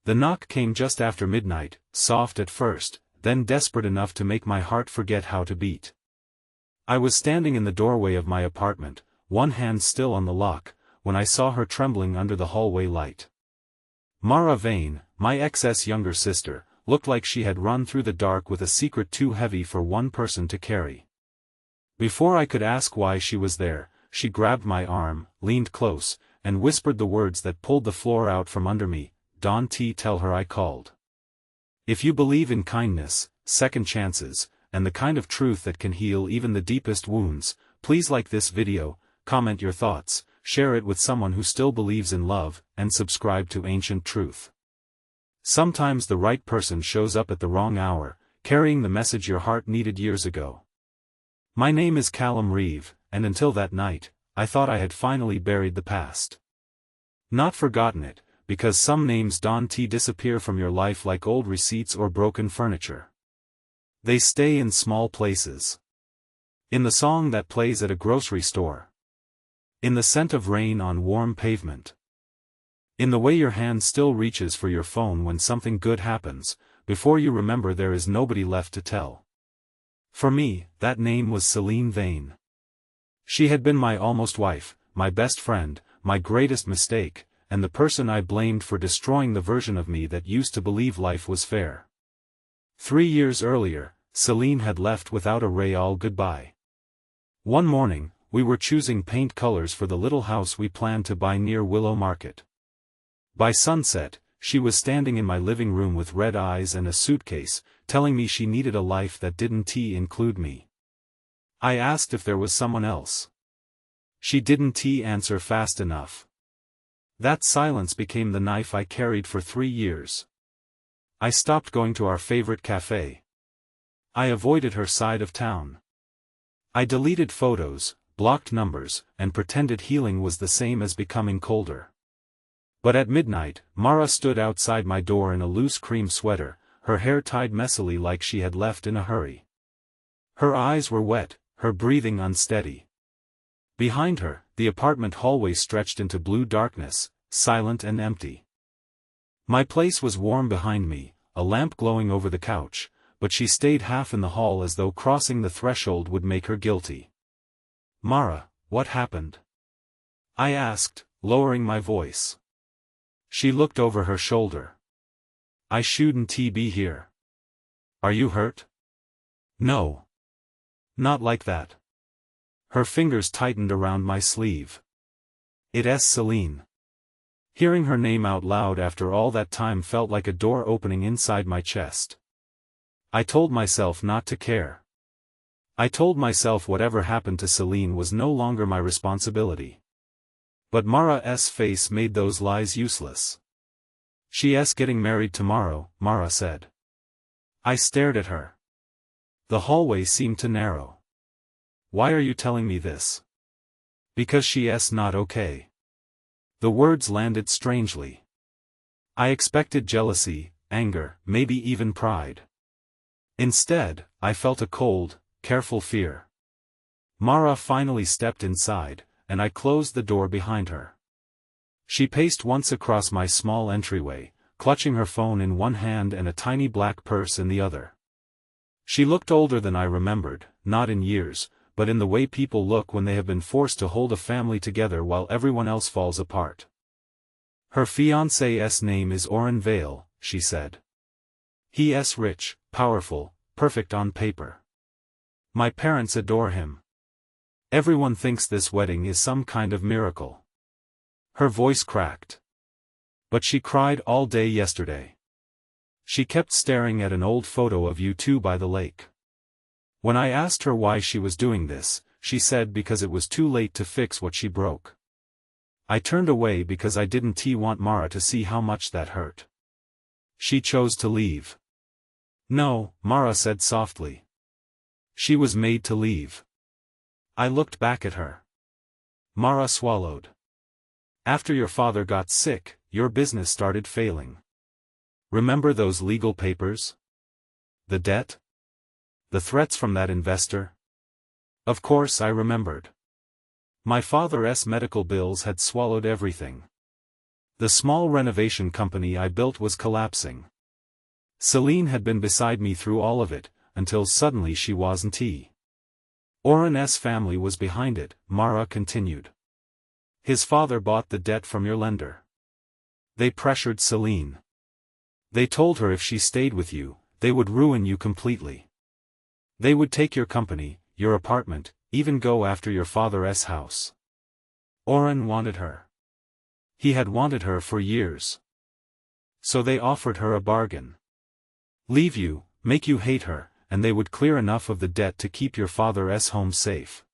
The knock came just after midnight, soft at first, then desperate enough to make my heart forget how to beat. I was standing in the doorway of my apartment, one hand still on the lock, when I saw her trembling under the hallway light. Mara Vane, my ex-'s younger sister, looked like she had run through the dark with a secret too heavy for one person to carry. Before I could ask why she was there, she grabbed my arm, leaned close, and whispered the words that pulled the floor out from under me. "Don't tell her I called. If you believe in kindness, second chances, and the kind of truth that can heal even the deepest wounds, please like this video, comment your thoughts, share it with someone who still believes in love, and subscribe to Ancient Truth." Sometimes the right person shows up at the wrong hour, carrying the message your heart needed years ago. My name is Callum Reeve, and until that night, I thought I had finally buried the past. Not forgotten it, because some names don't disappear from your life like old receipts or broken furniture. They stay in small places. In the song that plays at a grocery store. In the scent of rain on warm pavement. In the way your hand still reaches for your phone when something good happens, before you remember there is nobody left to tell. For me, that name was Celine Vane. She had been my almost wife, my best friend, my greatest mistake, and the person I blamed for destroying the version of me that used to believe life was fair. 3 years earlier, Celine had left without a real goodbye. One morning, we were choosing paint colors for the little house we planned to buy near Willow Market. By sunset, she was standing in my living room with red eyes and a suitcase, telling me she needed a life that didn't include me. I asked if there was someone else. She didn't answer fast enough. That silence became the knife I carried for 3 years. I stopped going to our favorite cafe. I avoided her side of town. I deleted photos, blocked numbers, and pretended healing was the same as becoming colder. But at midnight, Mara stood outside my door in a loose cream sweater, her hair tied messily like she had left in a hurry. Her eyes were wet, her breathing unsteady. Behind her, the apartment hallway stretched into blue darkness, silent and empty. My place was warm behind me, a lamp glowing over the couch, but she stayed half in the hall as though crossing the threshold would make her guilty. "Mara, what happened?" I asked, lowering my voice. She looked over her shoulder. "I shouldn't be here. Are you hurt?" "No. Not like that." Her fingers tightened around my sleeve. "It's Celine." Hearing her name out loud after all that time felt like a door opening inside my chest. I told myself not to care. I told myself whatever happened to Celine was no longer my responsibility. But Mara's face made those lies useless. "She's getting married tomorrow," Mara said. I stared at her. The hallway seemed to narrow. "Why are you telling me this?" "Because she's not okay." The words landed strangely. I expected jealousy, anger, maybe even pride. Instead, I felt a cold, careful fear. Mara finally stepped inside, and I closed the door behind her. She paced once across my small entryway, clutching her phone in one hand and a tiny black purse in the other. She looked older than I remembered, not in years, but in the way people look when they have been forced to hold a family together while everyone else falls apart. "Her fiancé's name is Oren Vale," she said. "He's rich, powerful, perfect on paper. My parents adore him. Everyone thinks this wedding is some kind of miracle." Her voice cracked. "But she cried all day yesterday. She kept staring at an old photo of you two by the lake. When I asked her why she was doing this, she said because it was too late to fix what she broke. I turned away because I didn't want Mara to see how much that hurt. She chose to leave." "No," Mara said softly. "She was made to leave." I looked back at her. Mara swallowed. "After your father got sick, your business started failing. Remember those legal papers? The debt? The threats from that investor?" Of course I remembered. My father's medical bills had swallowed everything. The small renovation company I built was collapsing. Celine had been beside me through all of it, until suddenly she wasn't. Oren's family was behind it, Mara continued. His father bought the debt from your lender. They pressured Celine. They told her if she stayed with you, they would ruin you completely. They would take your company, your apartment, even go after your father's house. Oren wanted her. He had wanted her for years. So they offered her a bargain. Leave you, make you hate her, and they would clear enough of the debt to keep your father's home safe.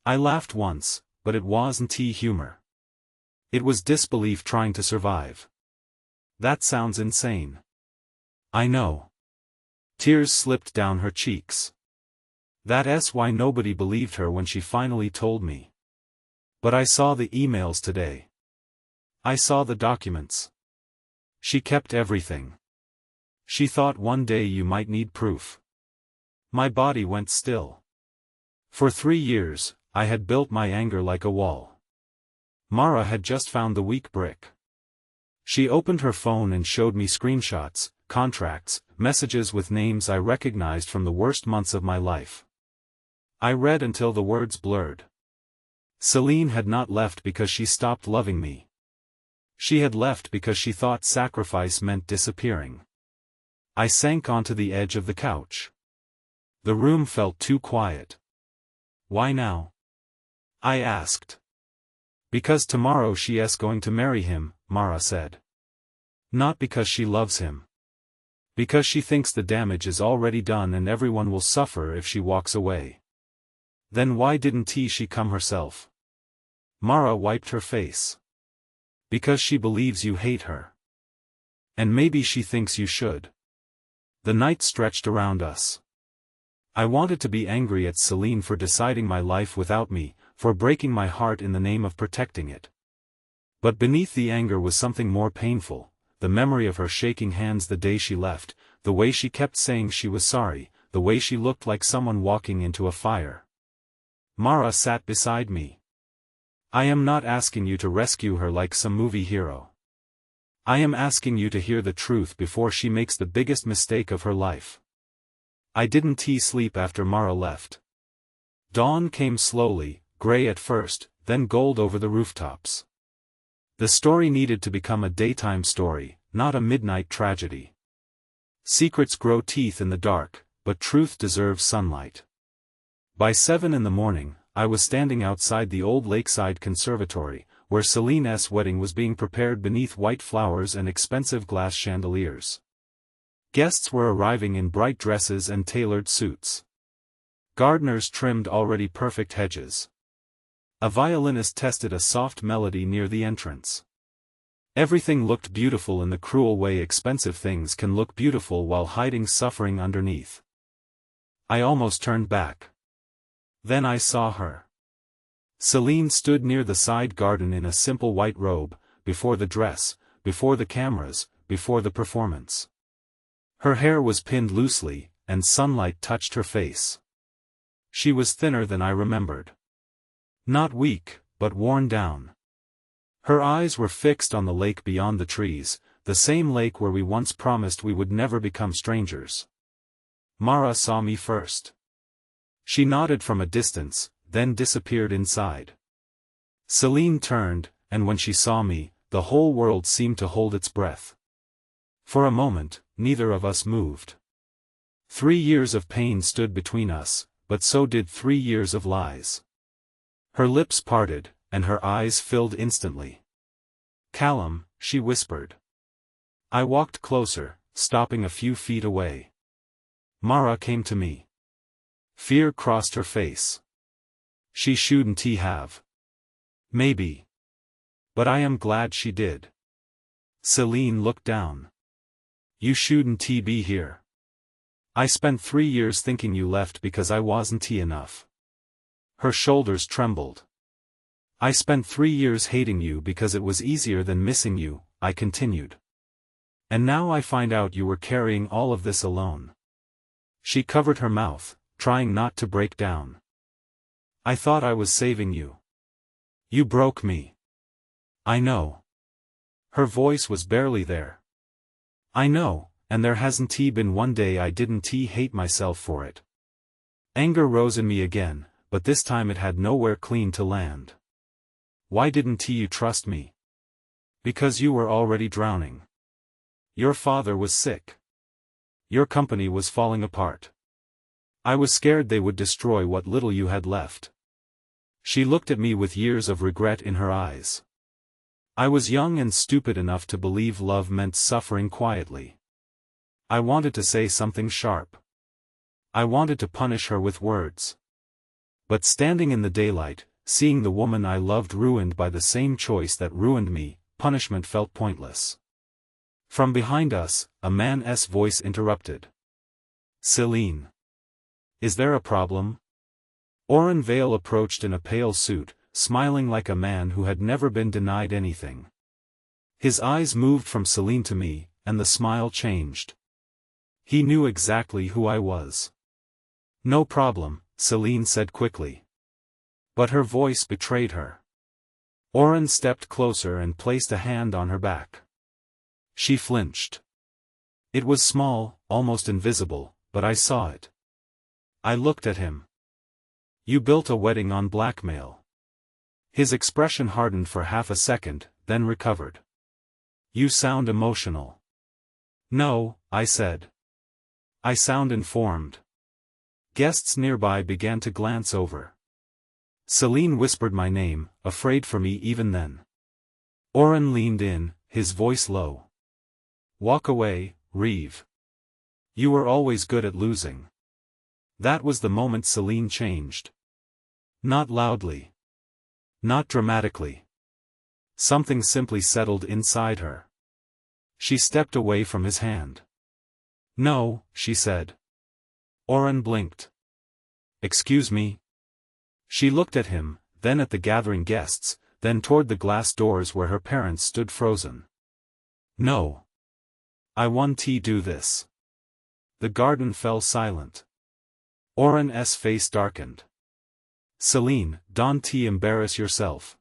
I laughed once, but it wasn't humor. It was disbelief trying to survive. That sounds insane. I know. Tears slipped down her cheeks. That's why nobody believed her when she finally told me. But I saw the emails today. I saw the documents. She kept everything. She thought one day you might need proof. My body went still. For 3 years, I had built my anger like a wall. Mara had just found the weak brick. She opened her phone and showed me screenshots, contracts, messages with names I recognized from the worst months of my life. I read until the words blurred. Celine had not left because she stopped loving me. She had left because she thought sacrifice meant disappearing. I sank onto the edge of the couch. The room felt too quiet. Why now? I asked. Because tomorrow she's going to marry him, Mara said. Not because she loves him. Because she thinks the damage is already done and everyone will suffer if she walks away. Then why didn't she come herself? Mara wiped her face. Because she believes you hate her. And maybe she thinks you should. The night stretched around us. I wanted to be angry at Celine for deciding my life without me, for breaking my heart in the name of protecting it. But beneath the anger was something more painful, the memory of her shaking hands the day she left, the way she kept saying she was sorry, the way she looked like someone walking into a fire. Mara sat beside me. I am not asking you to rescue her like some movie hero. I am asking you to hear the truth before she makes the biggest mistake of her life. I didn't sleep after Mara left. Dawn came slowly, gray at first, then gold over the rooftops. The story needed to become a daytime story, not a midnight tragedy. Secrets grow teeth in the dark, but truth deserves sunlight. By 7 in the morning, I was standing outside the old lakeside conservatory, where Celine's wedding was being prepared beneath white flowers and expensive glass chandeliers. Guests were arriving in bright dresses and tailored suits. Gardeners trimmed already perfect hedges. A violinist tested a soft melody near the entrance. Everything looked beautiful in the cruel way expensive things can look beautiful while hiding suffering underneath. I almost turned back. Then I saw her. Celine stood near the side garden in a simple white robe, before the dress, before the cameras, before the performance. Her hair was pinned loosely, and sunlight touched her face. She was thinner than I remembered. Not weak, but worn down. Her eyes were fixed on the lake beyond the trees, the same lake where we once promised we would never become strangers. Mara saw me first. She nodded from a distance, then disappeared inside. Celine turned, and when she saw me, the whole world seemed to hold its breath. For a moment, neither of us moved. 3 years of pain stood between us, but so did 3 years of lies. Her lips parted, and her eyes filled instantly. Callum, she whispered. I walked closer, stopping a few feet away. Mara came to me. Fear crossed her face. She shouldn't have. Maybe. But I am glad she did. Celine looked down. You shouldn't be here. I spent 3 years thinking you left because I wasn't enough. Her shoulders trembled. I spent 3 years hating you because it was easier than missing you, I continued. And now I find out you were carrying all of this alone. She covered her mouth, trying not to break down. I thought I was saving you. You broke me. I know. Her voice was barely there. I know, and there hasn't been one day I didn't hate myself for it. Anger rose in me again, but this time it had nowhere clean to land. Why didn't you trust me? Because you were already drowning. Your father was sick. Your company was falling apart. I was scared they would destroy what little you had left. She looked at me with years of regret in her eyes. I was young and stupid enough to believe love meant suffering quietly. I wanted to say something sharp. I wanted to punish her with words. But standing in the daylight, seeing the woman I loved ruined by the same choice that ruined me, punishment felt pointless. From behind us, a man's voice interrupted. Celine. Is there a problem? Oren Vale approached in a pale suit, smiling like a man who had never been denied anything. His eyes moved from Celine to me, and the smile changed. He knew exactly who I was. No problem, Celine said quickly. But her voice betrayed her. Oren stepped closer and placed a hand on her back. She flinched. It was small, almost invisible, but I saw it. I looked at him. You built a wedding on blackmail. His expression hardened for half a second, then recovered. You sound emotional. No, I said. I sound informed. Guests nearby began to glance over. Celine whispered my name, afraid for me even then. Oren leaned in, his voice low. Walk away, Reeve. You were always good at losing. That was the moment Celine changed. Not loudly. Not dramatically. Something simply settled inside her. She stepped away from his hand. No, she said. Oren blinked. Excuse me? She looked at him, then at the gathering guests, then toward the glass doors where her parents stood frozen. No. I want to do this. The garden fell silent. Oren's face darkened. Celine, don't embarrass yourself.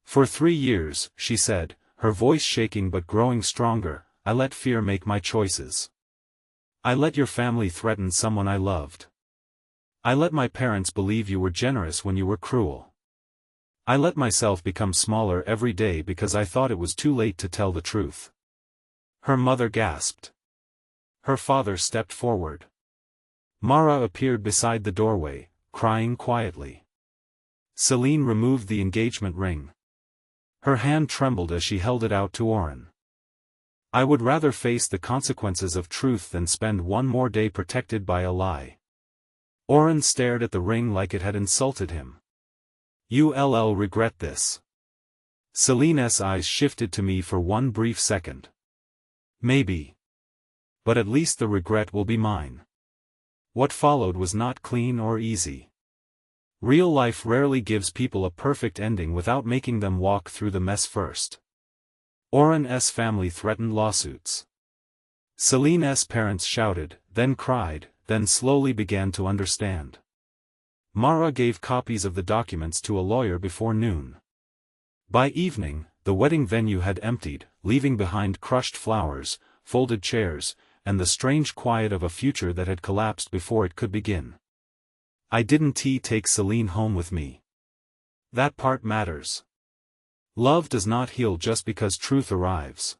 For 3 years, she said, her voice shaking but growing stronger, I let fear make my choices. I let your family threaten someone I loved. I let my parents believe you were generous when you were cruel. I let myself become smaller every day because I thought it was too late to tell the truth. Her mother gasped. Her father stepped forward. Mara appeared beside the doorway, crying quietly. Celine removed the engagement ring. Her hand trembled as she held it out to Oren. I would rather face the consequences of truth than spend one more day protected by a lie. Oren stared at the ring like it had insulted him. You'll regret this. Celine's eyes shifted to me for one brief second. Maybe. But at least the regret will be mine. What followed was not clean or easy. Real life rarely gives people a perfect ending without making them walk through the mess first. Oren's family threatened lawsuits. Celine's parents shouted, then cried, then slowly began to understand. Mara gave copies of the documents to a lawyer before noon. By evening, the wedding venue had emptied, leaving behind crushed flowers, folded chairs, and the strange quiet of a future that had collapsed before it could begin. I didn't take Celine home with me. That part matters. Love does not heal just because truth arrives.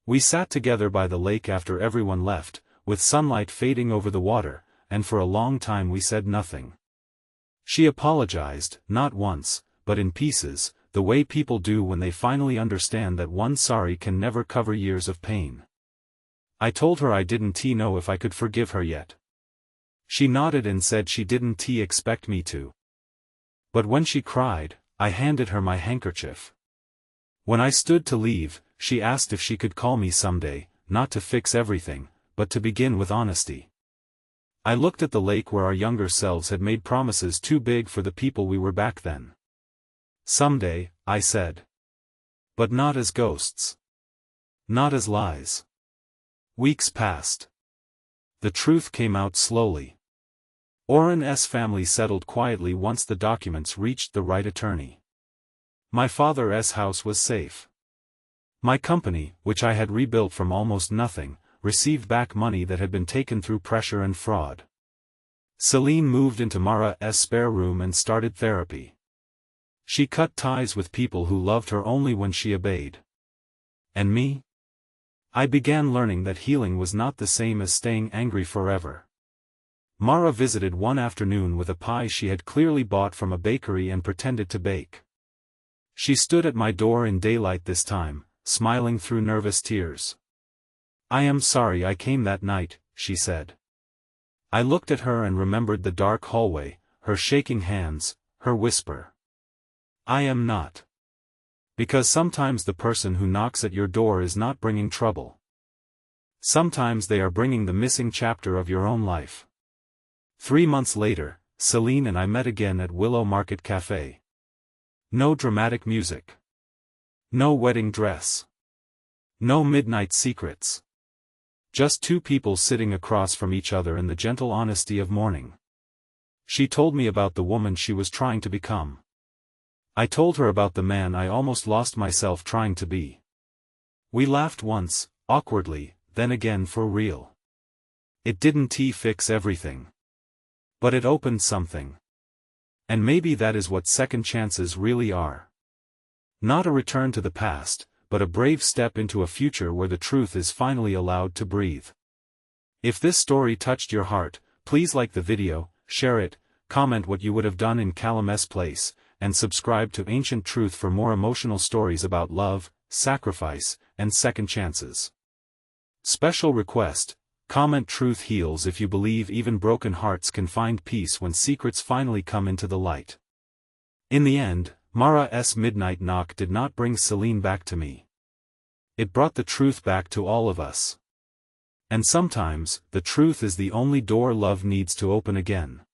We sat together by the lake after everyone left, with sunlight fading over the water, and for a long time we said nothing. She apologized, not once, but in pieces, the way people do when they finally understand that one sorry can never cover years of pain. I told her I didn't know if I could forgive her yet. She nodded and said she didn't expect me to. But when she cried, I handed her my handkerchief. When I stood to leave, she asked if she could call me someday, not to fix everything, but to begin with honesty. I looked at the lake where our younger selves had made promises too big for the people we were back then. Someday, I said. But not as ghosts. Not as lies. Weeks passed. The truth came out slowly. Oren's family settled quietly once the documents reached the right attorney. My father's house was safe. My company, which I had rebuilt from almost nothing, received back money that had been taken through pressure and fraud. Celine moved into Mara's spare room and started therapy. She cut ties with people who loved her only when she obeyed. And me? I began learning that healing was not the same as staying angry forever. Mara visited one afternoon with a pie she had clearly bought from a bakery and pretended to bake. She stood at my door in daylight this time, smiling through nervous tears. "I am sorry I came that night," she said. I looked at her and remembered the dark hallway, her shaking hands, her whisper. "I am not." Because sometimes the person who knocks at your door is not bringing trouble. Sometimes they are bringing the missing chapter of your own life. 3 months later, Celine and I met again at Willow Market Cafe. No dramatic music. No wedding dress. No midnight secrets. Just two people sitting across from each other in the gentle honesty of morning. She told me about the woman she was trying to become. I told her about the man I almost lost myself trying to be. We laughed once, awkwardly, then again for real. It didn't fix everything. But it opened something. And maybe that is what second chances really are. Not a return to the past, but a brave step into a future where the truth is finally allowed to breathe. If this story touched your heart, please like the video, share it, comment what you would have done in Callum's place, and subscribe to Ancient Truth for more emotional stories about love, sacrifice, and second chances. Special request: comment "Truth heals" if you believe even broken hearts can find peace when secrets finally come into the light. In the end, Mara's midnight knock did not bring Celine back to me. It brought the truth back to all of us. And sometimes, the truth is the only door love needs to open again.